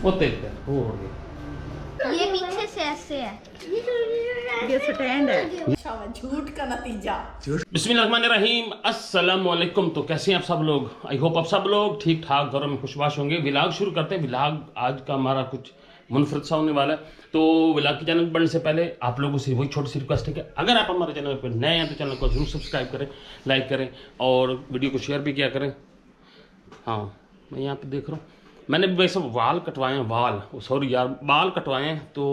वो तेज कर, वो हो गया। ये पीछे से ऐसे है, ये स्टैंड है। झूठ का नतीजा। बिस्मिल्लाहिर्रहमानिर्रहीम, अस्सलाम वालेकुम। तो कैसे हैं आप सब लोग? आई होप आप सब लोग ठीक ठाक घरों में खुशबाश होंगे। व्लॉग शुरू करते हैं। व्लॉग आज का हमारा कुछ मुनफरद सा होने वाला है। तो व्लॉग की चैनल बढ़ने से पहले आप लोगों से वही छोटी सी रिक्वेस्ट है कि अगर आप हमारे चैनल पर नए हैं तो चैनल को जरूर सब्सक्राइब करें, लाइक करें और वीडियो को शेयर भी किया करें। हाँ, मैं यहाँ पे देख रहा हूँ, मैंने वैसे बाल कटवाए हैं, बाल कटवाए हैं तो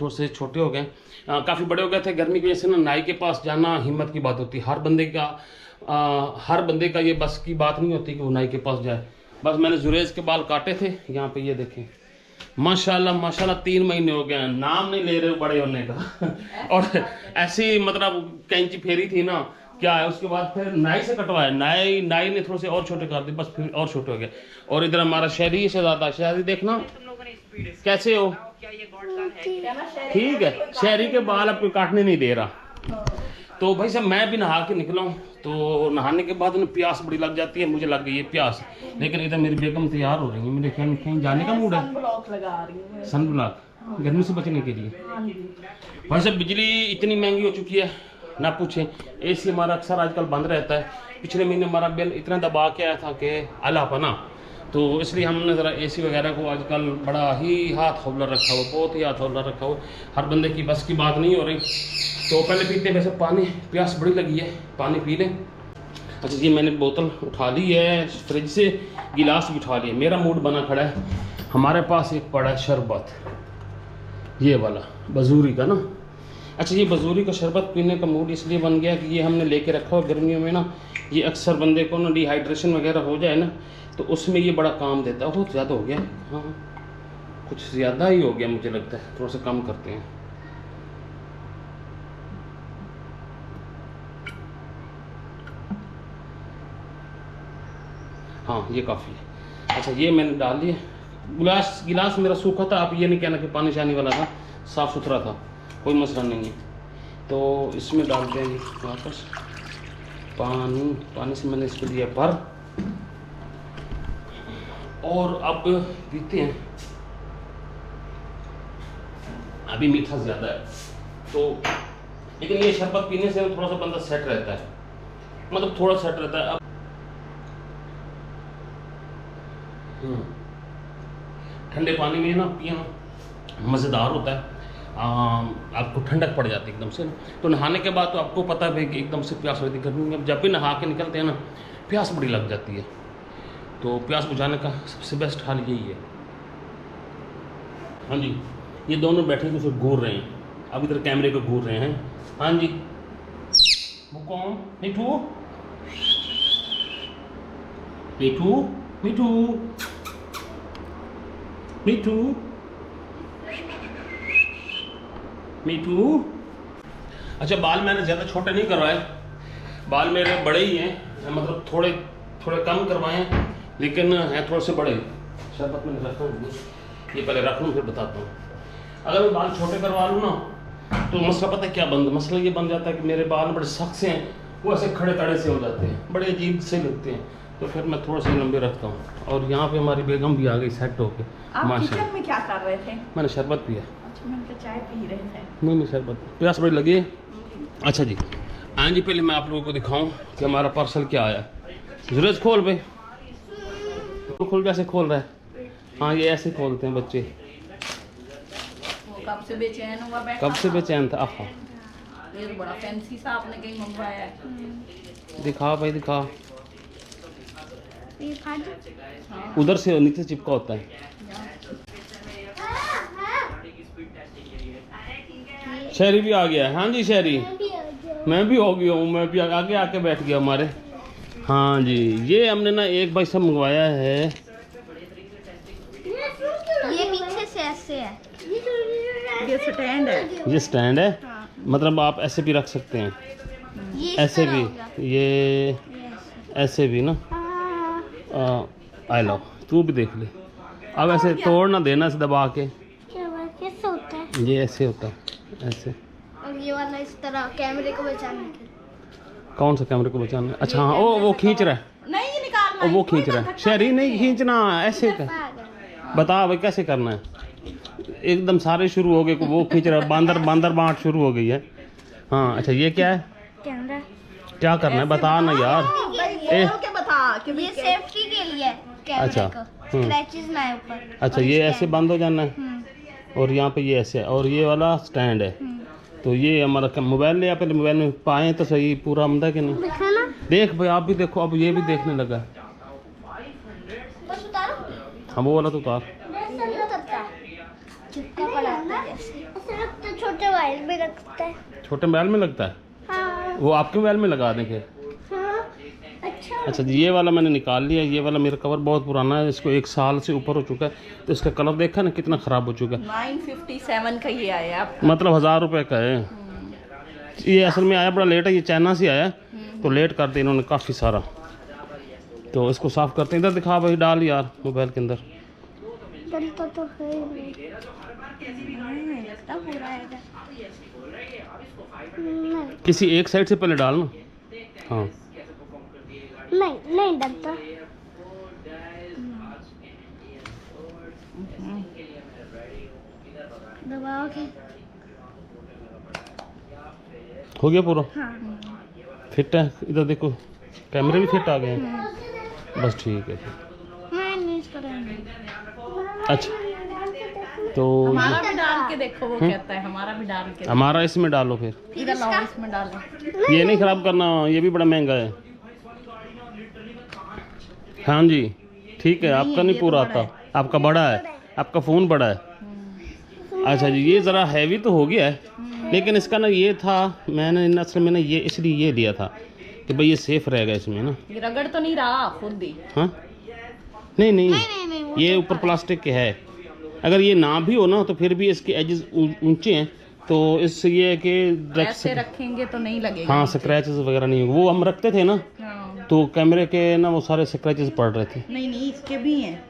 थोड़े से छोटे हो गए, काफ़ी बड़े हो गए थे। गर्मी की वजह से ना नाई के पास जाना हिम्मत की बात होती है। हर बंदे का ये बस की बात नहीं होती कि वो नाई के पास जाए। बस मैंने जुरेज के बाल काटे थे, यहाँ पे ये देखें, माशाल्लाह 3 महीने हो गए हैं, नाम नहीं ले रहे बड़े होने का। और ऐसी मतलब कैंची फेरी थी ना, क्या है, उसके बाद फिर नाई से कटवाया। नाई ने थोड़े से और छोटे कर दिए, बस फिर और छोटे हो गए। और इधर हमारा शहरी शहजादा देखना कैसे हो, ठीक है। शहरी के बाल अब कोई काटने नहीं दे रहा। तो भाई साहब मैं भी नहा के निकला हूँ, तो नहाने के बाद उन्हें प्यास बड़ी लग जाती है, मुझे लग गई है प्यास। लेकिन इधर मेरी बेगम तैयार हो रही है, मेरे ख्याल में कहीं जाने का मूड है। सन ब्लॉक गर्मी से बचने के लिए। भाई साहब बिजली इतनी महंगी हो चुकी है ना पूछें। एसी हमारा अक्सर आजकल बंद रहता है। पिछले महीने हमारा बिल इतना दबा के आया था कि आला पना, तो इसलिए हमने ज़रा एसी वगैरह को आजकल बड़ा ही हाथ हौला रखा हुआ, बहुत ही हाथ हौला रखा हुआ। हर बंदे की बस की बात नहीं हो रही। तो पहले पीते हैं वैसे पानी, प्यास बड़ी लगी है, पानी पी लें। अच्छा जी, मैंने बोतल उठा ली है फ्रिज से, गिलास भी उठा लिया। मेरा मूड बना खड़ा है। हमारे पास एक पड़ा है शरबत, ये वाला बजूरी का ना। अच्छा, ये बजूरी का शरबत पीने का मूड इसलिए बन गया कि ये हमने लेके रखा हो गर्मियों में ना। ये अक्सर बंदे को ना डिहाइड्रेशन वगैरह हो जाए ना, तो उसमें ये बड़ा काम देता है। बहुत ज़्यादा हो गया, हाँ कुछ ज़्यादा ही हो गया मुझे लगता है, थोड़ा सा कम करते हैं। हाँ ये काफ़ी है। अच्छा, ये मैंने डाल दिया। गिलास मेरा सूखा था, आप ये नहीं कहना कि पानी शानी वाला था, साफ़ सुथरा था, कोई मसला नहीं है। तो इसमें डाल देंगे वापस पानी से मैंने इसको दिया भर, और अब पीते हैं। अभी मीठा ज़्यादा है तो, लेकिन ये शरबत पीने से थोड़ा सा बंदा सेट रहता है, मतलब थोड़ा सेट रहता है। अब ठंडे पानी में ना पीना मज़ेदार होता है। आपको ठंडक पड़ जाती है एकदम से ना। तो नहाने के बाद तो आपको पता है कि एकदम से प्यास लगती है गर्मी में। जब भी नहा के निकलते हैं ना, प्यास बड़ी लग जाती है। तो प्यास बुझाने का सबसे बेस्ट हाल यही है। हाँ जी, ये दोनों बैठे हैं, उसे घूर रहे हैं, अब इधर कैमरे को घूर रहे हैं। हाँ जी, वो कौन? मिठू मिठू मिठू मिठू मिठू। अच्छा, बाल मैंने ज़्यादा छोटे नहीं करवाए, बाल मेरे बड़े ही हैं, मतलब थोड़े कम करवाए हैं, लेकिन हैं थोड़े से बड़े। शरबत में रखता हूँ, ये पहले रख लूँ फिर बताता हूँ। अगर मैं बाल छोटे करवा लूँ ना, तो मसला पता है क्या मसला ये बन जाता है कि मेरे बाल बड़े सख्त से हैं, वो ऐसे खड़े तड़े से हो जाते हैं, बड़े अजीब से लगते हैं। तो फिर मैं थोड़े से लंबे रखता हूँ। और यहाँ पे हमारी बेगम भी आ गई सेट होके। किचन में क्या कर रहे थे? मैंने शरबत पिया। अच्छा, मैंने तो चाय पी रहे थे। नहीं शरबत, प्यास बड़ी लगी है। अच्छा जी, हाँ जी, पहले मैं आप लोगों को दिखाऊं कि हमारा पार्सल क्या आया। जुरेज खोल भाई, खोल, कैसे खोल रहा है? हाँ ये ऐसे खोलते हैं बच्चे। कब से बेचैन हुआ बैठा? कब से बेचैन था? आहा, ये तो बड़ा फैंसी सा आपने कहीं मंगवाया है। दिखा भाई दिखा। ये खा दो। उधर से नीचे चिपका होता है। शहरी भी आ गया है। हाँ जी शहरी, मैं भी हो गया हूँ, मैं भी आगे आके बैठ गया हमारे। हाँ जी, ये हमने ना एक भाई सब मंगवाया है। ये पीछे से ऐसे है, ये स्टैंड है। ये स्टैंड है, हाँ। मतलब आप ऐसे भी रख सकते हैं, ये ऐसे भी, ये ऐसे भी ना। आई लो, तू भी देख ले। अब ऐसे तोड़ ना देना, इसे दबा के। कैसे होता है? ये ऐसे होता है, ऐसे। और ये वाला इस तरह कैमरे को बचाने के। कौन सा कैमरे को बचाना? अच्छा हाँ, वो खींच रहा है। नहीं निकालना, वो खींच रहा है। शहरी नहीं खींचना, ऐसे कर। बता भाई कैसे करना है। एकदम सारे शुरू हो गए, वो खींच रहा, बांदर बांट शुरू हो गई है। हाँ अच्छा, ये क्या है, कैमरा। क्या करना है बता ना यार। ए, बोल के बता कि ये सेफ्टी के लिए है कैमरे अच्छा, को, स्क्रैचेस ना आए ऊपर। अच्छा ये ऐसे बंद हो जाना है, और यहाँ पे ये ऐसे है, और ये वाला स्टैंड है। तो ये हमारा मोबाइल ले, पहले मोबाइल में पाए तो सही पूरा आमदा कि नहीं। दिखाना देख भाई आप भी देखो, अब ये भी देखने लगा। बस उतारो। हाँ वो वाला तो उतार। चिपका पड़ा है जैसे, ऐसे लगता है छोटे वायर में रखता है। छोटे मोबाइल में लगता है, हाँ वो आपके मोबाइल में लगा देंगे। हाँ अच्छा। अच्छा ये वाला मैंने निकाल लिया। ये वाला मेरा कवर बहुत पुराना है, इसको 1 साल से ऊपर हो चुका है। तो इसका कलर देखा ना कितना ख़राब हो चुका है। 957 का ये आया आप। मतलब 1000 रुपये का है। ये असल में आया बड़ा लेट है, ये चाइना से आया, तो लेट कर दिया इन्होंने काफ़ी सारा। तो इसको साफ़ करते हैं। इधर दिखा भाई, डाल यार मोबाइल के अंदर। डलता तो है नहीं, लगता पूरा है नहीं। किसी एक साइड से पहले डालना। हाँ नहीं डलता। दबाओ के। हो गया पूरा हाँ फिट है। इधर देखो कैमरे भी फिट आ गए हैं, बस ठीक है। मैं नहीं इसको रहने। अच्छा तो हमारा भी डाल के देखो, वो कहता है हमारा भी डाल के। हमारा इसमें डालो फिर। इधर लाओ, इसमें डालो। ये नहीं ख़राब करना, ये भी बड़ा महंगा है। हाँ जी ठीक है, आपका नहीं पूरा आता, आपका बड़ा है, आपका फ़ोन बड़ा है। अच्छा जी, ये ज़रा हैवी तो हो गया है, लेकिन इसका ना ये था, मैंने असल में ना ये इसलिए ये लिया था कि भाई ये सेफ रहेगा इसमें ना। ये रगड़ तो नहीं रहा खुद ही। हाँ नहीं नहीं, नहीं ये ऊपर प्लास्टिक के है। अगर ये ना भी हो ना तो फिर भी इसके एजेस ऊंचे हैं, तो इससे ये है कि ऐसे रखेंगे तो नहीं लगेगा। हाँ स्क्रैचेस वगैरह नहीं होंगे। वो हम रखते थे ना, हाँ। तो कैमरे के ना वो सारे स्क्रैचेस पड़ रहे थे, नहीं इसके भी हैं।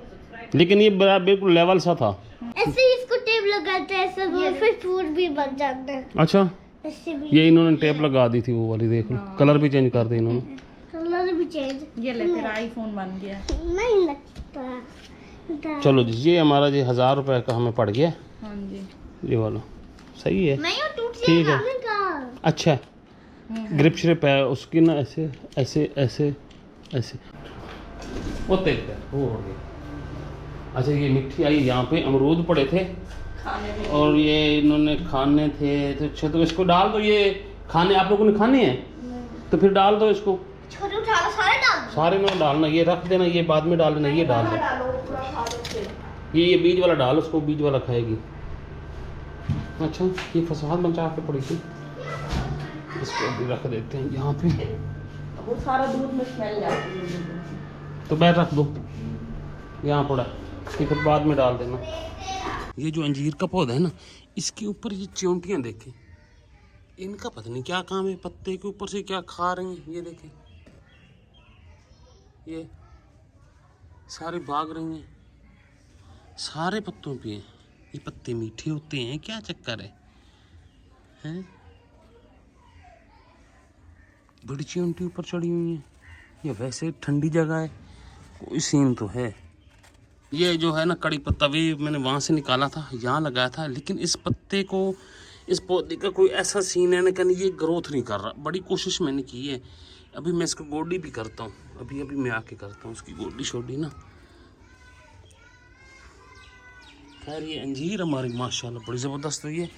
लेकिन ये बिल्कुल लेवल सा था। ऐसे ही इसको टेप लगाते हैं, ऐसे वो फिर फूड भी बन जाता है। अच्छा ऐसे भी ये इन्होंने टेप लगा दी थी वो वाली, देख लो कलर भी चेंज कर दिया इन्होंने। कलर भी चेंज ये ले तेरा आईफोन बन गया। नहीं लगता। चलो जी, ये हमारा जी 1000 रुपये का हमें पड़ गया। हाँ जी ये वाला सही है, नहीं वो टूट ठीक है। जाएगा। अच्छा ग्रिप श्रिप है उसकी ना, ऐसे ऐसे ऐसे ऐसे वो तेल का वो हो गया। अच्छा ये मिट्टी आई, यहाँ पे अमरूद पड़े थे खाने भी। और ये इन्होंने खाने थे, तो अच्छा तो इसको डाल दो। ये खाने आप लोगों ने खाने हैं तो फिर डाल दो इसको, छोटे उठा लो, सारे डाल दो। सारे में डालना। ये रख देना, ये बाद में डाल देना, ये डाल दो। ये बीज वाला डाल, उसको बीज वाला खाएगी। अच्छा ये फसाद बचा के पड़ी थी, इसको अभी रख देते हैं यहाँ पे। वो सारा दूध में स्मेल जाती है। तो बैठ रख दो यहाँ पड़ा, ये फिर बाद में डाल देना। ये जो अंजीर का पौधा है ना, इसके ऊपर ये चिंटियाँ देखें, इनका पता नहीं क्या काम है, पत्ते के ऊपर से क्या खा रही हैं। ये देखें, ये सारे भाग रही हैं, सारे पत्तों पे हैं। ये पत्ते मीठे होते हैं, क्या चक्कर है हैं? बड़ी चिंटी ऊपर चढ़ी हुई है। ये वैसे ठंडी जगह है, कोई सीन तो है। ये जो है ना कड़ी पत्ता भी मैंने वहाँ से निकाला था, यहाँ लगाया था, लेकिन इस पत्ते को, इस पौधे का कोई ऐसा सीन है ना कि ये ग्रोथ नहीं कर रहा। बड़ी कोशिश मैंने की है, अभी मैं इसको गोडी भी करता हूँ, अभी मैं आके करता हूँ उसकी गोडी शोडी ना। खैर ये अंजीर हमारी माशाल्लाह बड़ी ज़बरदस्त हुई है।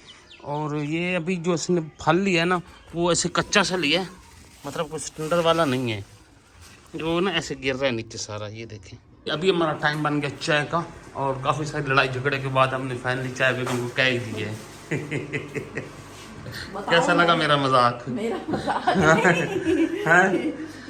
और ये अभी जो इसने फल लिया है ना, वो ऐसे कच्चा सा लिया है, मतलब कोई स्टैंडर्ड वाला नहीं है, जो ना ऐसे गिर रहा है नीचे सारा। ये देखें, अभी हमारा टाइम बन गया चाय का, और काफ़ी सारी लड़ाई झगड़े के बाद हमने फाइनली चाय बेगम को कह ही दी है। कैसा लगा मेरा मजाक? मेरा मजाक हाँ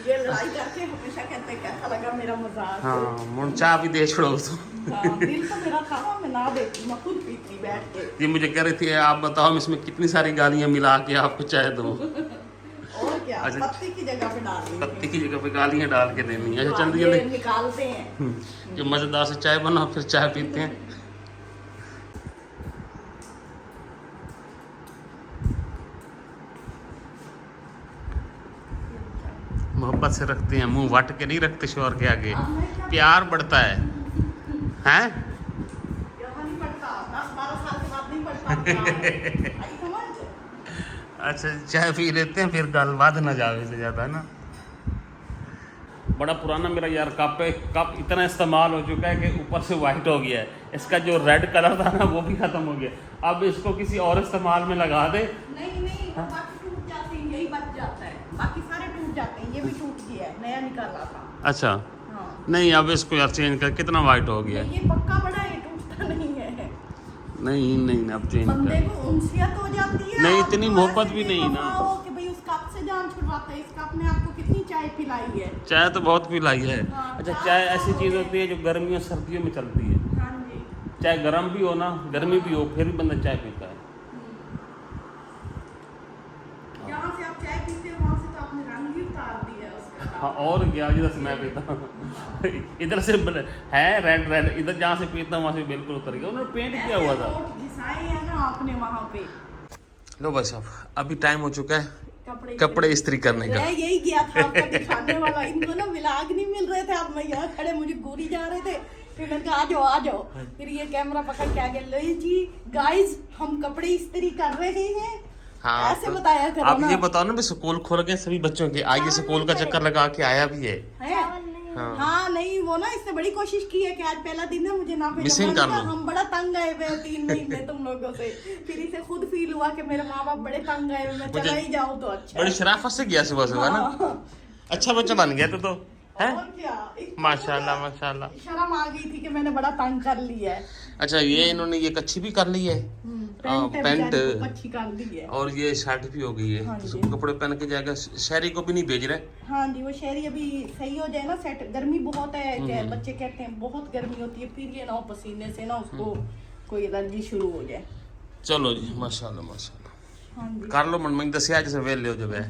ये लड़ाई करके हमेशा कहते हैं कैसा लगा मेरा मजाक। हाँ मुझे चाय भी दे छोड़ो तो। हाँ, दिल तो मेरा था मैं ना देखती, मैं खुद पीती बैठ के। ये मुझे कह रही थी आप बताओ हम इसमें कितनी सारी गालियाँ मिला के आपको चाय दूँ। और क्या, अच्छा। पत्ती की जगह पे डाल दी। पत्ती की जगह पे गालियाँ डाल के देनी है। अच्छा जल्दी जल्दी निकालते हैं। जो मज़ेदार से चाय बनाओ, फिर चाय पीते हैं। मोहब्बत से रखते हैं, मुंह वट के नहीं रखते शोर के आगे, प्यार बढ़ता है हैं? अच्छा चाय पी लेते हैं फिर गलबात ना जावे से ज़्यादा ना। बड़ा पुराना मेरा यार कप है, कप इतना इस्तेमाल हो चुका है कि ऊपर से वाइट हो गया है, इसका जो रेड कलर था ना वो भी ख़त्म हो गया। अब इसको किसी और इस्तेमाल में लगा दे। नहीं बाकी टूट जाते हैं, यही बच जाता है, बाकी सारे टूट जाते हैं। ये भी टूट गया है, नया निकाला था। अच्छा हाँ। नहीं अब इसको यार चेंज कर, कितना वाइट हो गया है। ये पक्का बड़ा है, टूटता नहीं है। नहीं अब चेंज बंदे कर। को उनसियत हो जाती है। नहीं आप इतनी तो मोहब्बत ऐसे भी नहीं ना। बेवफा हो कि भाई उस कप से जान छुड़वाते हैं। इस कप ने आपको कितनी चाय पिलाई है। चाय तो बहुत पिलाई है। हाँ, अच्छा चाय ऐसी चीज़ होती है जो गर्मियों सर्दियों में चलती है। हाँ जी। चाहे गर्म भी हो ना, गर्मी भी हो, फिर भी बंदा चाय पीता है। जहाँ से आप चाय पीते हो वहाँ से तो आपने रंग ही उतार दिया है उसका। हाँ और क्या, जिधर से मैं पीता हूँ इधर से है रेड, इधर जहाँ से पीता हूँ वहाँ से बिल्कुल उतर गया। उन्होंने पेंट किया हुआ था। ऐसे घिसाए हैं ना आपने वहाँ पे। लो भाई साहब अभी टाइम हो चुका है कपड़े इस्त्री करने का। मैं यही गया था आपका दिखाने वाला। इनको ना मिलाग नहीं मिल रहे थे। अब मैं यहाँ खड़े, मुझे गोरी जा रहे थे, फिर मैंने कहा आ जाओ। फिर ये कैमरा पकड़ के आ गया। लो जी गाइस हम कपड़े इस्त्री कर रहे हैं। हाँ ऐसे तो बताया करो आप ना। ये बताओ ना भी स्कूल खुल गए सभी बच्चों के, आइए स्कूल का चक्कर लगा के आया भी है। हाँ। हाँ नहीं वो ना इसने बड़ी कोशिश की है कि आज पहला दिन है, मुझे ना भेजो। Missing मैंने कर कहा, लो। हम बड़ा तंग आए हुए हैं 3 महीने तुम लोगों से। फिर इसे खुद फील हुआ कि मेरे माँ बाप बड़े तंग आए हुए, मैं मुझे- चला ही जाऊँ तो अच्छा बड़ी है। शराफत से गया सुबह ना। हाँ। अच्छा बच्चा बन गया तो है। और क्या, इसको माशाल्लाह माशाल्लाह। शर्म आ गई थी कि मैंने बड़ा तंग कर लिया है। अच्छा ये इन्होंने ये कच्ची भी कर ली है पैंट पैंट अच्छी कर दी है। और ये शर्ट भी हो गई है। हाँ तो जी। सब कपड़े पहन के जाएगा। शहरी को भी नहीं भेज रहे। हाँ जी वो शहरी अभी सही हो जाए ना सेट। गर्मी बहुत है, चाहे बच्चे कहते हैं बहुत गर्मी होती है, फिर ये ना हो पसीने से ना उसको कोई एलर्जी शुरू हो जाए। चलो जी माशाल्लाह माशाल्लाह। हाँ जी। कर लो मन में दसिया जैसे वेल हो जब है।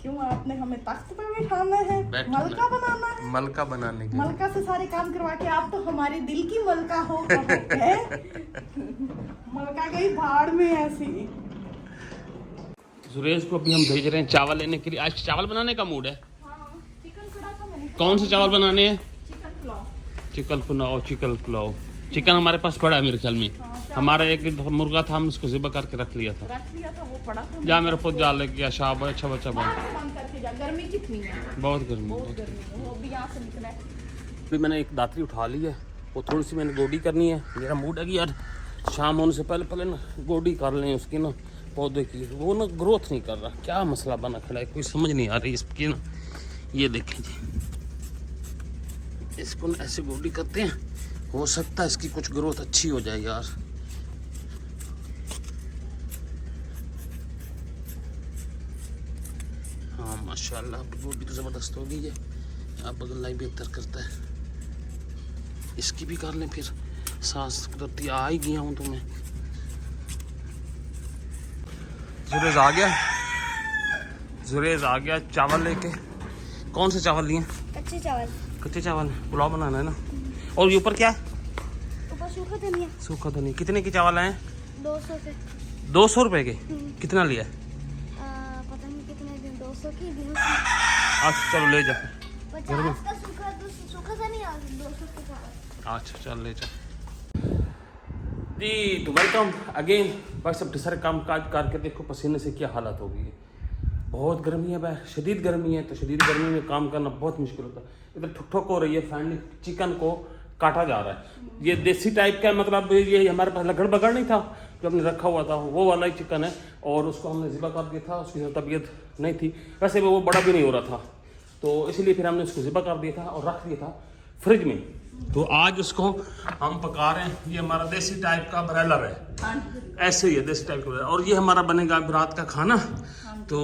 क्यों आपने हमें तख्त पे बैठाना है, बैठना मलका बनाना है? मलका बनाने के मलका से सारे काम करवा के आप तो हमारे दिल की मलका हो है? मलका गई भाड़ में ऐसी। सुरेश को अभी हम भेज रहे हैं चावल लेने के लिए। आज चावल बनाने का मूड है। चिकन कड़ा था मैंने। कौन से चावल बनाने हैं? Chicken pulao. Chicken pulao. Chicken हमारे पास पड़ा है मेरे ख्याल में। हमारा एक मुर्गा था, हम उसको ज़िबा करके रख लिया था। रख लिया था, वो पड़ा था। जा मेरा खुद जा ले गया शाह अच्छा बच्चा बन। बंद करके जा, गर्मी कितनी है। बहुत गर्मी बहुत है। गर्मी है, वो भी यहाँ से निकला है। अभी मैंने एक दातरी उठा ली है, वो थोड़ी सी मैंने गोडी करनी है। मेरा मूड है कि यार शाम होने से पहले ना गोडी कर लें उसकी ना, पौधे की। वो ना ग्रोथ नहीं कर रहा, क्या मसला बना खड़ा है, कोई समझ नहीं आ रही इसकी ना। ये देखें जी, इसको ना ऐसे गोडी करते हैं, हो सकता है इसकी कुछ ग्रोथ अच्छी हो जाए यार। हाँ माशाल्लाह गोडी तो ज़बरदस्त हो गई है। अब बगल बेहतर करता है, इसकी भी कर लें फिर। सांस कुदरती आ ही गया हूँ तो मैं। जुरेज आ गया चावल लेके। कौन से चावल लिए? कच्चे चावल। कच्चे चावल पुलाव बनाना है ना। और ये ऊपर क्या है? ऊपर सूखा धनिया। सूखा धनिया। कितने के चावल आए? 200 के। 200 रुपए के। कितना लिया? पता नहीं कितने दिन, 200 की 200। अच्छा चलो ले जा। 50 का सूखा धनिया, 200 के चावल। अच्छा चल ले जा जी। तो वेलकम अगेन। बस अब सारे काम काज करके देखो पसीने से क्या हालत हो गई है। बहुत गर्मी है बाहर, शदीद गर्मी है। तो शदीद गर्मी में काम करना बहुत मुश्किल होता है। इधर ठुक ठुक हो रही है, फाइनली चिकन को काटा जा रहा है। ये देसी टाइप का, मतलब ये हमारे पास लगड़ बगड़ नहीं था जो हमने रखा हुआ था, वो वाला ही चिकन है। और उसको हमने ज़िबा कर दिया था, उसकी तबीयत नहीं थी, वैसे वो बड़ा भी नहीं हो रहा था, तो इसलिए फिर हमने उसको ज़िबा कर दिया था और रख दिया था फ्रिज में। तो आज उसको हम पका रहे हैं। ये हमारा देसी टाइप का ब्रॉयलर है, ऐसे ही है देसी टाइप का। और ये हमारा बनेगा रात का खाना। तो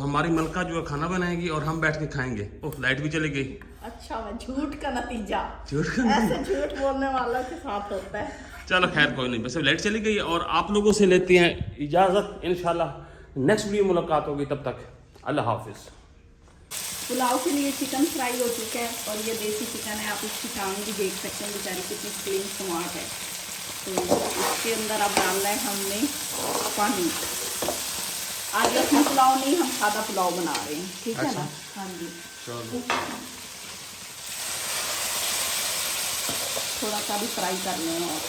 हमारी मलका जो है खाना बनाएगी और हम बैठ के खाएंगे। ओह लाइट भी चली गई। अच्छा झूठ का नतीजा, झूठ का ऐसे झूठ बोलने वालों के साथ होता है। चलो खैर कोई नहीं, बस लाइट चली गई और आप लोगों से लेते हैं इजाज़त। इंशाल्लाह नेक्स्ट वीडियो मुलाकात होगी, तब तक अल्लाह हाफिज़। पुलाव के लिए चिकन फ्राई हो चुका है और ये देसी चिकन है। आप इसकी टांग भी देख सकते हैं, बेचारी कितनी क्लीन स्मार्ट है। तो इसके अंदर अब डालना है हमने पानी। आज लखनऊ पुलाव नहीं, हम सादा पुलाव बना रहे हैं, ठीक है ना? हाँ जी। थोड़ा सा भी फ्राई कर लें और